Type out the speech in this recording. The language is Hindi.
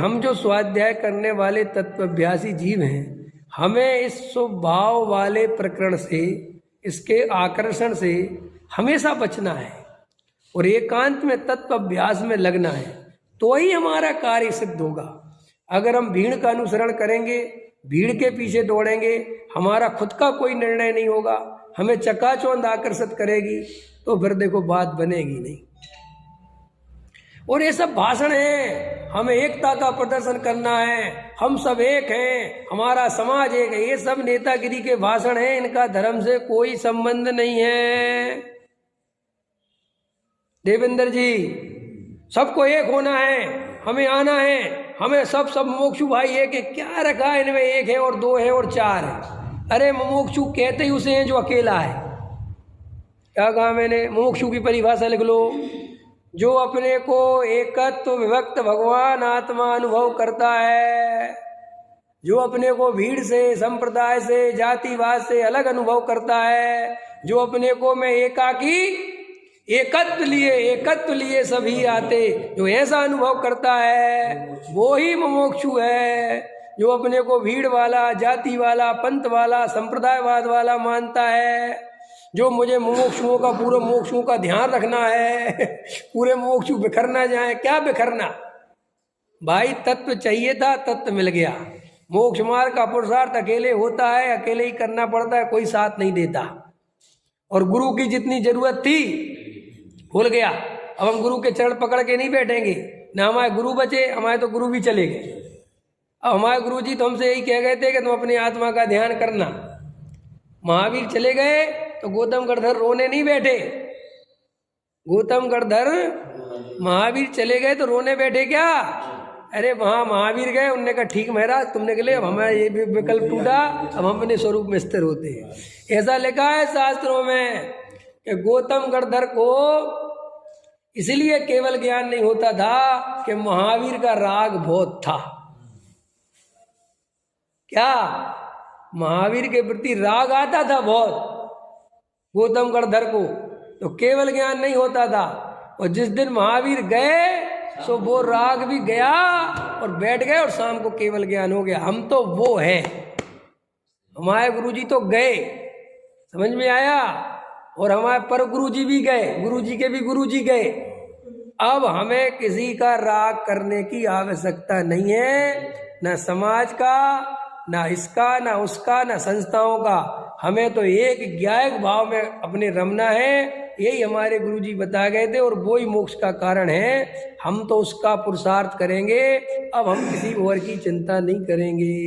हम जो स्वाध्याय करने वाले तत्वाभ्यासी जीव हैं, हमें इस स्वभाव वाले प्रकरण से, इसके आकर्षण से हमेशा बचना है और एकांत में तत्व अभ्यास में लगना है, तो ही हमारा कार्य सिद्ध होगा। अगर हम भीड़ का अनुसरण करेंगे, भीड़ के पीछे दौड़ेंगे, हमारा खुद का कोई निर्णय नहीं होगा, हमें चकाचौंध आकर्षित करेगी, तो फिर देखो बात बनेगी नहीं। और ये सब भाषण है, हमें एकता का प्रदर्शन करना है, हम सब एक हैं, हमारा समाज एक है, ये सब नेतागिरी के भाषण हैं, इनका धर्म से कोई संबंध नहीं है। देवेंद्र जी, सबको एक होना है, हमें आना है, हमें सब मुमुक्षु भाई एक है। क्या रखा है इनमें? एक है और दो है और चार है। अरे मुमुक्षु कहते ही उसे हैं जो अकेला है। क्या कहा मैंने? मुमुक्षु की परिभाषा लिख लो, जो अपने को एकत्व विभक्त भगवान आत्मा अनुभव करता है, जो अपने को भीड़ से, संप्रदाय से, जातिवाद से अलग अनुभव करता है, जो अपने को मैं एकाकी, एकत्व लिए सभी आते, जो ऐसा अनुभव करता है वो ही मुमुक्षु है। जो अपने को भीड़ वाला, जाति वाला, पंथ वाला, संप्रदायवाद वाला मानता है, जो मुझे मुमुक्षुओं का, पूरे मुमुक्षुओं का ध्यान रखना है, पूरे मुमुक्षु बिखर ना जाए। क्या बिखरना भाई? तत्व चाहिए था, तत्व मिल गया। मोक्ष मार्ग का पुरुषार्थ अकेले होता है, अकेले ही करना पड़ता है, कोई साथ नहीं देता। और गुरु की जितनी जरूरत थी भूल गया। अब हम गुरु के चरण पकड़ के नहीं बैठेंगे, ना हमारे गुरु बचे, हमारे तो गुरु भी चले गए। अब हमारे गुरु जी तो हमसे यही कह गए थे कि तुम अपनी आत्मा का ध्यान करना। महावीर चले गए तो गौतम गढ़धर रोने नहीं बैठे। गौतम गढ़धर महावीर चले गए तो रोने बैठे क्या? अरे वहाँ महावीर गए, उनने कहा ठीक महाराज तुमने के लिए, अब हमारा ये विकल्प टूटा, अब हम अपने स्वरूप में स्थिर होते हैं। ऐसा लिखा है शास्त्रों में कि गौतम गढ़धर को इसलिए केवल ज्ञान नहीं होता था कि महावीर का राग बहुत था। क्या? महावीर के प्रति राग आता था बहुत गौतम गढ़धर को, तो केवल ज्ञान नहीं होता था। और जिस दिन महावीर गए सो वो राग भी गया और बैठ गए और शाम को केवल ज्ञान हो गया। हम तो वो हैं, हमारे गुरुजी तो गए, समझ में आया? और हमारे पर गुरुजी भी गए, गुरुजी के भी गुरुजी गए। अब हमें किसी का राग करने की आवश्यकता नहीं है, न समाज का, ना इसका, ना उसका, ना संस्थाओं का। हमें तो एक ज्ञायक भाव में अपने रमना है, यही हमारे गुरुजी बता गए थे और वो ही मोक्ष का कारण है। हम तो उसका पुरुषार्थ करेंगे, अब हम किसी और की चिंता नहीं करेंगे।